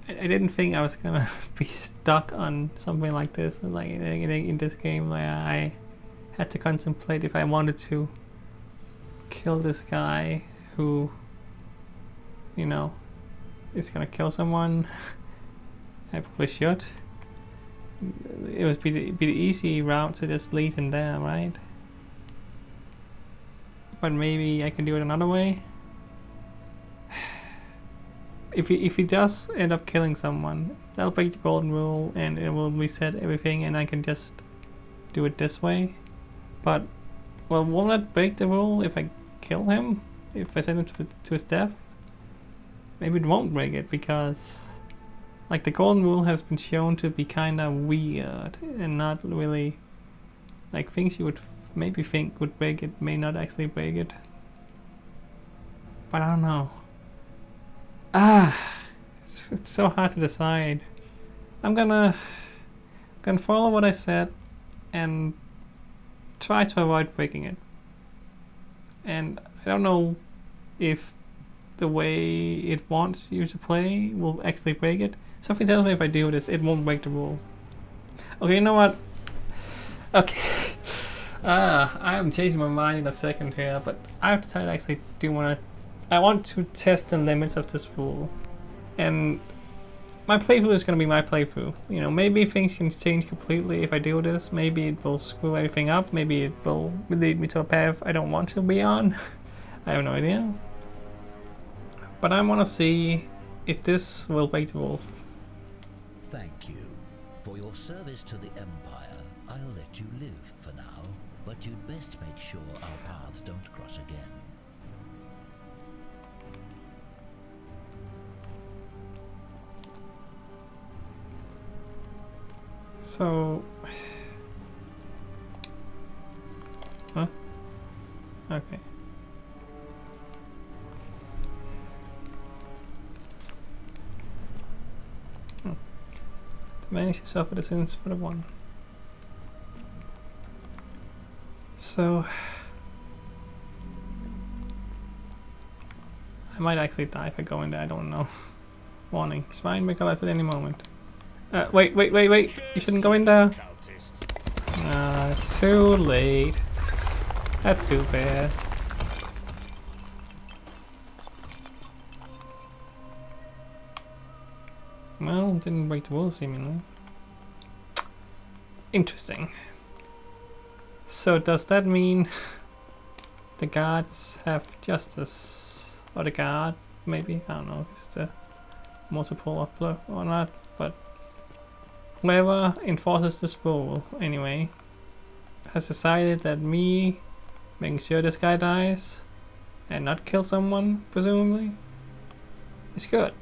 I didn't think I was gonna be stuck on something like this, like in this game where I had to contemplate if I wanted to kill this guy who, you know, is gonna kill someone. I probably should. It would be the easy route to just lead him there, right? But maybe I can do it another way. If he does end up killing someone, that'll break the golden rule and it will reset everything and I can just do it this way. But, well, won't that break the rule if I kill him? If I send him to his death? Maybe it won't break it because, like, the golden rule has been shown to be kinda weird and not really, like, things you would maybe think would break it may not actually break it. But I don't know. It's so hard to decide. I'm gonna follow what I said and try to avoid breaking it. And I don't know if the way it wants you to play will actually break it. Something tells me if I do this, it won't break the rule. Okay, you know what? Okay. I am changing my mind in a second here, but I've decided I actually I want to test the limits of this rule. And my playthrough is going to be my playthrough. You know, maybe things can change completely if I do this. Maybe it will screw everything up. Maybe it will lead me to a path I don't want to be on. I have no idea. But I want to see if this will break the rules. Thank you. For your service to the Empire, I'll let you live for now. But you'd best make sure our paths don't cross again. So, huh? Okay. Manage to suffer the sins for the one. So, I might actually die if I go in there. I don't know. Warning: Swine may collapse at any moment. Wait! You shouldn't go in there. Too late. That's too bad. Well, didn't break the rules seemingly. Interesting. So does that mean the guards have justice? Or the guard, maybe? I don't know if it's the multiple upload or not, but whoever enforces this rule, anyway, has decided that me making sure this guy dies and not kill someone, presumably, is good.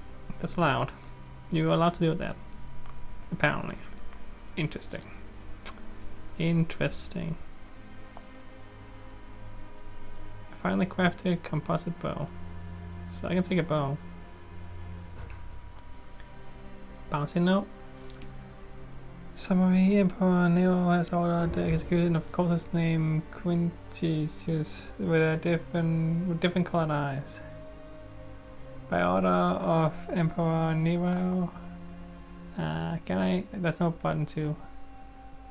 That's allowed. You're allowed to do that, apparently. Interesting. Interesting. Finally crafted composite bow. So I can take a bow. Bouncy note. Summary: Emperor Nero has ordered the execution of cultist named Quintius with different colored eyes. By order of Emperor Nero. Can I? There's no button to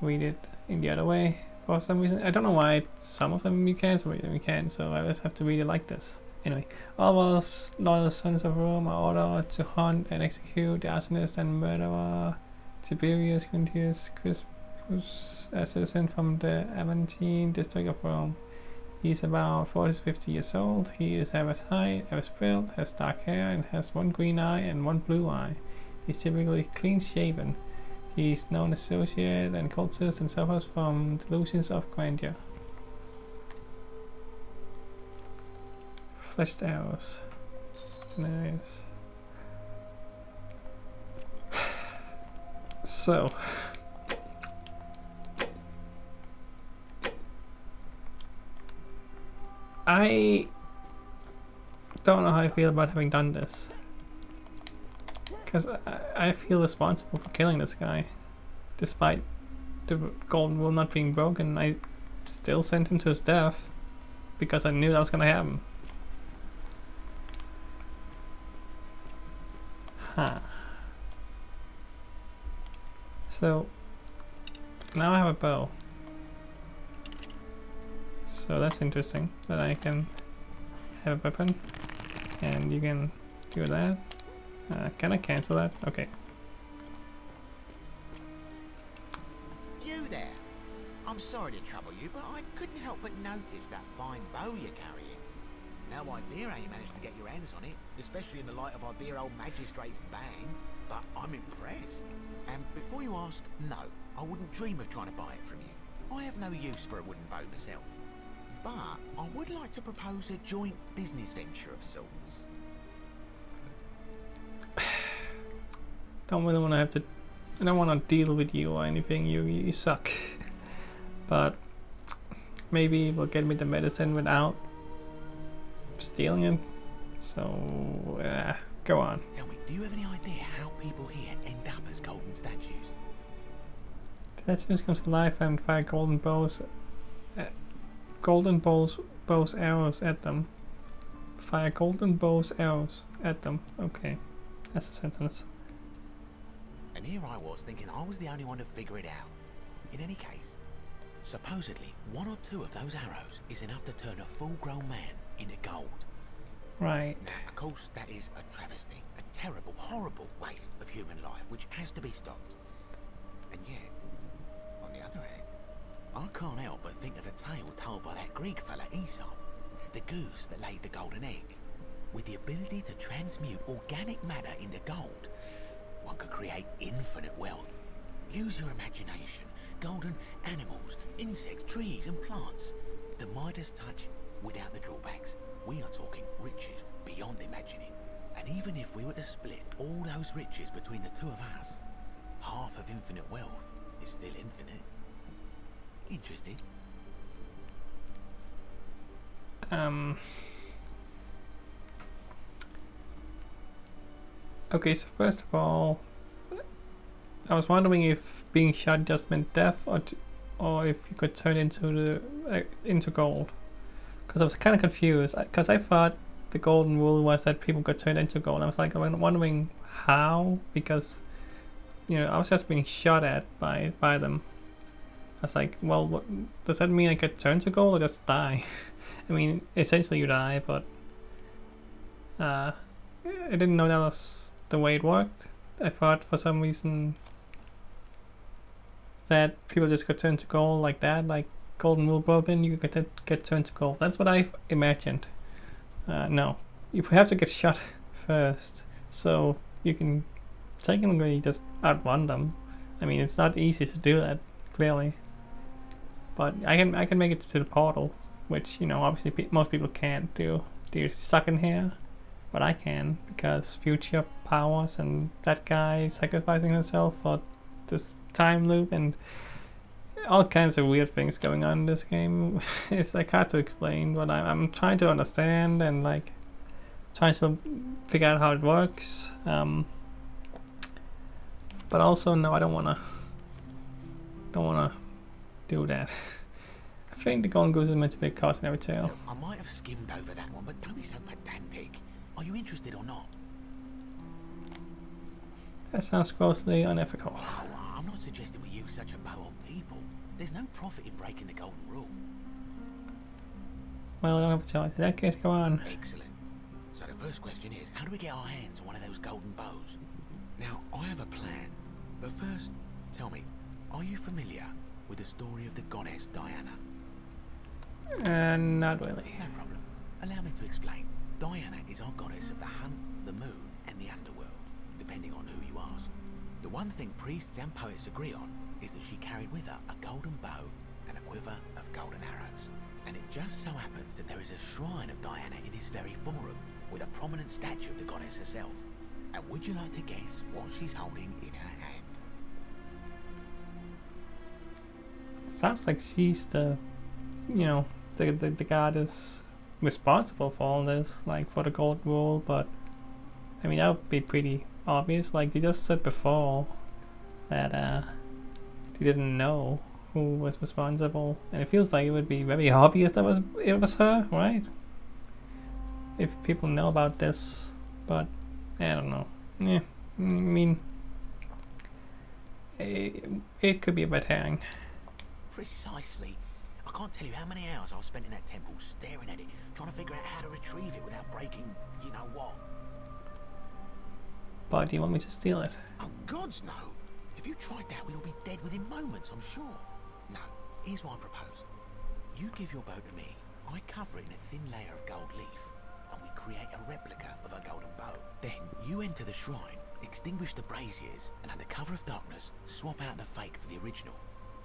read it in the other way for some reason. I don't know why. Some of them you can, some of them you can't. So I just have to read it like this. Anyway, all those loyal sons of Rome are ordered to hunt and execute the arsonist and murderer Tiberius Quintius Crispus, a citizen from the Aventine district of Rome. He's about 40 to 50 years old. He is average height, average build, has dark hair, and has one green eye and one blue eye. He's typically clean shaven. He's known associate and cultist and suffers from delusions of grandeur. Fleshed arrows. Nice. So. I don't know how I feel about having done this. Because I feel responsible for killing this guy. Despite the golden rule not being broken, I still sent him to his death. Because I knew that was gonna happen. Huh. So, now I have a bow. So that's interesting, that I can have a weapon. And you can do that. Can I cancel that? Okay. You there. I'm sorry to trouble you, but I couldn't help but notice that fine bow you're carrying. Now I dear how you managed to get your hands on it, especially in the light of our dear old magistrate's ban, but I'm impressed. And before you ask, no, I wouldn't dream of trying to buy it from you. I have no use for a wooden bow myself. But I would like to propose a joint business venture of sorts. Don't really want to have to. I don't want to deal with you or anything. You suck. But maybe it will get me the medicine without stealing it. So go on. Tell me, do you have any idea how people here end up as golden statues? Statues comes to life and fire golden bows. Bows arrows at them. Fire golden bows arrows at them. Okay, that's a sentence. And here I was thinking I was the only one to figure it out. In any case, supposedly one or two of those arrows is enough to turn a full-grown man into gold. Right. Now, of course, that is a travesty, a terrible, horrible waste of human life, which has to be stopped. And yet, on the other hand, I can't help but think of a tale told by that Greek fella Aesop, the goose that laid the golden egg. With the ability to transmute organic matter into gold, one could create infinite wealth. Use your imagination. Golden animals, insects, trees and plants. The Midas touch without the drawbacks. We are talking riches beyond imagining. And even if we were to split all those riches between the two of us, half of infinite wealth is still infinite. Interested? Okay, so first of all, I was wondering if being shot just meant death, or if you could turn into gold. Because I was kind of confused. Because I thought the golden rule was that people could turn into gold. I was like, I'm wondering how, because I was just being shot at by them. I was like, well, what, does that mean I could turn to gold or just die? I mean, essentially you die, but I didn't know that was the way it worked. I thought for some reason that people just could turn to gold like that, like golden rule broken, you could get turned to gold. That's what I imagined. No, you have to get shot first, so you can technically just outrun them. I mean, it's not easy to do that, clearly. But I can make it to the portal, which obviously most people can't do. They're stuck in here, but I can because future powers and that guy sacrificing himself for this time loop, and all kinds of weird things going on in this game. It's like hard to explain, but I'm trying to understand and like trying to figure out how it works. But also, no, I don't wanna do that. I think the Golden Goose is meant to be a cautionary tale. I might have skimmed over that one, but don't be so pedantic. Are you interested or not? That sounds grossly unethical. Oh, I'm not suggesting we use such a bow on people. There's no profit in breaking the golden rule. Well, I don't have a choice. In that case, go on. Excellent. So the first question is, how do we get our hands on one of those golden bows? Now, I have a plan. But first, tell me, are you familiar with the story of the goddess Diana? Not really. No problem. Allow me to explain. Diana is our goddess of the hunt, the moon, and the underworld, depending on who you ask. The one thing priests and poets agree on is that she carried with her a golden bow and a quiver of golden arrows. And it just so happens that there is a shrine of Diana in this very forum, with a prominent statue of the goddess herself. And would you like to guess what she's holding in her hand? Sounds like she's the, you know, the goddess responsible for all this, like for the gold rule, but I mean that would be pretty obvious. Like they just said before that they didn't know who was responsible, and it feels like it would be very obvious that it was her, right? If people know about this, but I don't know. Yeah, I mean it could be a red herring. Precisely. I can't tell you how many hours I've spent in that temple staring at it, trying to figure out how to retrieve it without breaking you know what. But do you want me to steal it? Oh, gods no! If you tried that, we'd all be dead within moments, I'm sure. No, here's what I propose. You give your bow to me, I cover it in a thin layer of gold leaf, and we create a replica of a golden bow. Then, you enter the shrine, extinguish the braziers, and under cover of darkness, swap out the fake for the original.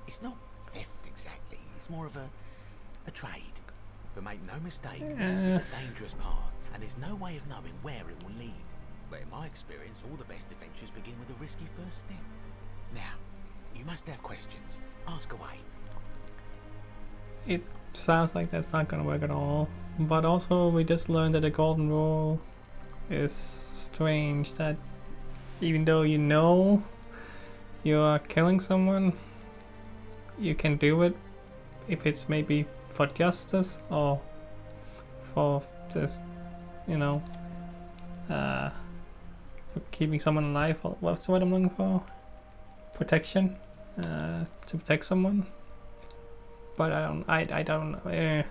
It's not theft exactly, it's more of a trade. But make no mistake, this is a dangerous path, and there's no way of knowing where it will lead. But in my experience, all the best adventures begin with a risky first step. Now, you must have questions. Ask away. It sounds like that's not gonna work at all. But also, we just learned that the golden rule is strange, that even though you know you are killing someone, you can do it if it's maybe for justice or for this, you know, for keeping someone alive. What's the word I'm looking for? Protection, to protect someone. But I don't know.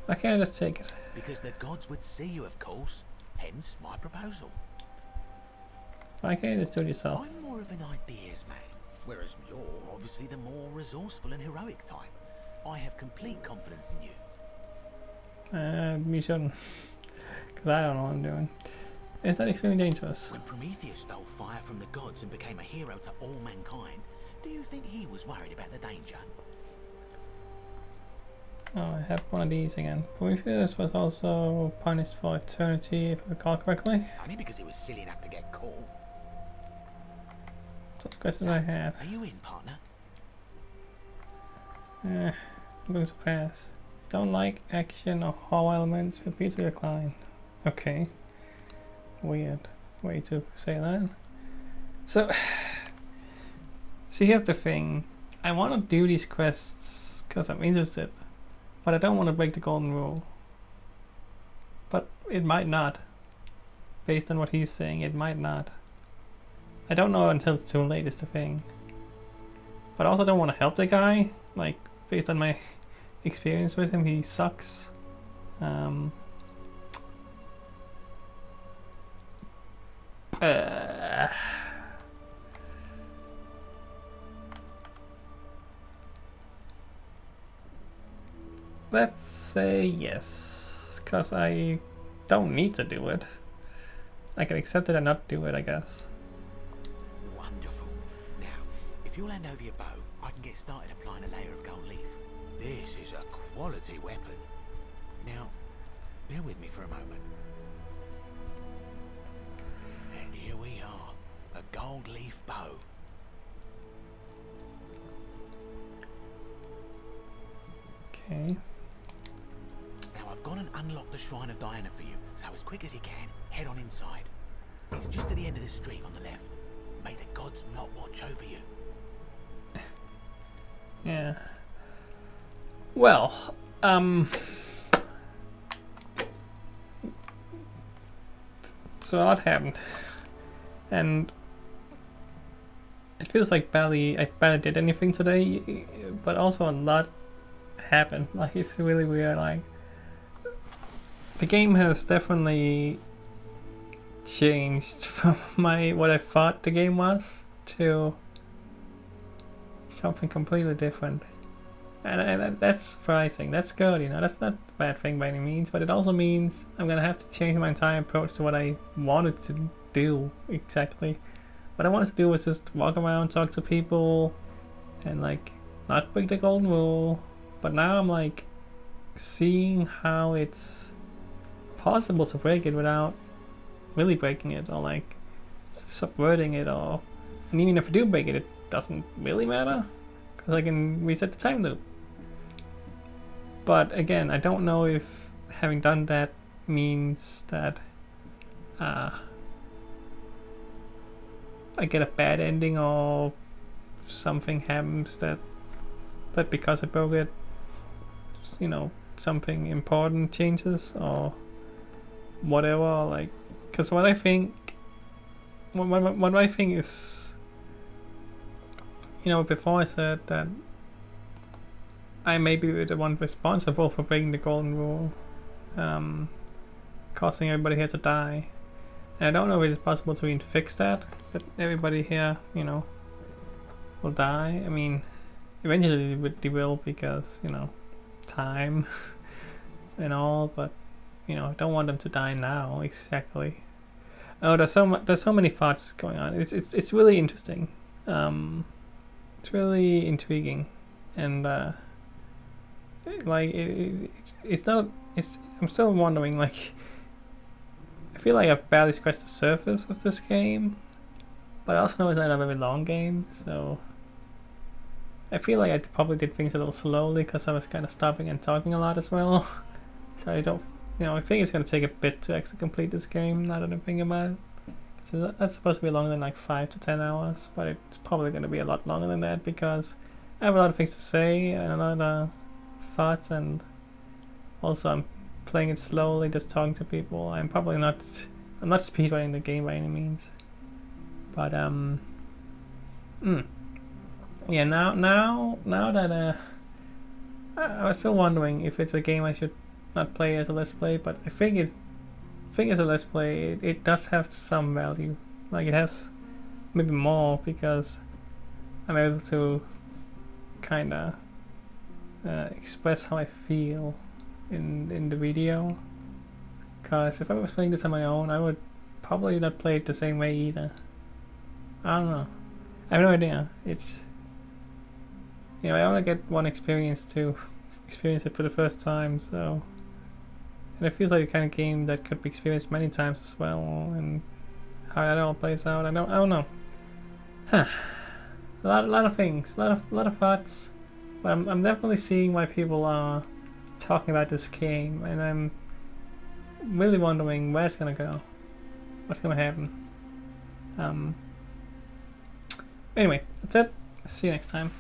Why can't I just take it? Because the gods would see you, of course. Hence my proposal. Why can't you just do it yourself? I'm more of an ideas man, whereas you're obviously the more resourceful and heroic type. I have complete confidence in you. You shouldn't. Because I don't know what I'm doing. Is that extremely dangerous? When Prometheus stole fire from the gods and became a hero to all mankind, do you think he was worried about the danger? Oh, I have one of these again. Prometheus was also punished for eternity, if I recall correctly. Only because he was silly enough to get caught. So the questions I have. Are you in, partner? I'm going to pass. Don't like action or horror elements, repeat to decline. Okay. Weird way to say that. So, see, here's the thing. I want to do these quests because I'm interested, but I don't want to break the golden rule. But it might not. Based on what he's saying, it might not. I don't know until it's too late is the thing. But I also don't want to help the guy. Like, based on my experience with him, he sucks. Let's say yes, because I don't need to do it. I can accept it and not do it, I guess. Wonderful. Now, if you'll hand over your bow, I can get started applying a layer of gold leaf. This is a quality weapon. Now, bear with me for a moment. And here we are, a gold leaf bow. Okay. Now I've gone and unlocked the Shrine of Diana for you, so as quick as you can, head on inside. It's just at the end of the street on the left. May the gods not watch over you. Yeah. Well, so a lot happened, and it feels like I barely did anything today, but also a lot happened. Like, it's really weird. Like, the game has definitely changed from what I thought the game was to something completely different, and that's surprising. That's good, you know. That's not a bad thing by any means, but it also means I'm gonna have to change my entire approach to what I wanted to do exactly. What I wanted to do was just walk around, talk to people, and like not break the golden rule. But now I'm like seeing how it's possible to break it without really breaking it, or like subverting it, or and even if I do break it, it doesn't really matter because I can reset the time loop. But again, I don't know if having done that means that I get a bad ending, or something happens that because I broke it, you know, something important changes or whatever. Like, because what I think is, you know, before I said that I may be the one responsible for breaking the golden rule, causing everybody here to die. And I don't know if it's possible to even fix that everybody here, you know, will die. I mean, eventually they will, because, you know, time and all, but, you know, I don't want them to die now, exactly. Oh, there's so many thoughts going on. It's really interesting. It's really intriguing, and like I'm still wondering, like, I feel like I've barely scratched the surface of this game, but I also know it's not a very long game, so I feel like I probably did things a little slowly because I was kind of stopping and talking a lot as well. So I don't, you know, I think it's going to take a bit to actually complete this game, now that I'm thinking about it. So that's supposed to be longer than like 5 to 10 hours, but it's probably going to be a lot longer than that because I have a lot of things to say and a lot of thoughts, and also I'm playing it slowly, just talking to people. I'm not speedrunning the game by any means, but yeah, now that I was still wondering if it's a game I should not play as a Let's Play, but I think as a Let's Play it does have some value. Like, it has maybe more because I'm able to kinda express how I feel in the video. Because if I was playing this on my own, I would probably not play it the same way either. I don't know. I have no idea. It's, you know, I only get one experience to experience it for the first time, so, and it feels like a kind of game that could be experienced many times as well, and how that all plays out, I don't know. Huh. A lot of things, a lot of thoughts, but I'm definitely seeing why people are talking about this game, and I'm really wondering where it's gonna go, what's gonna happen. Anyway, that's it. See you next time.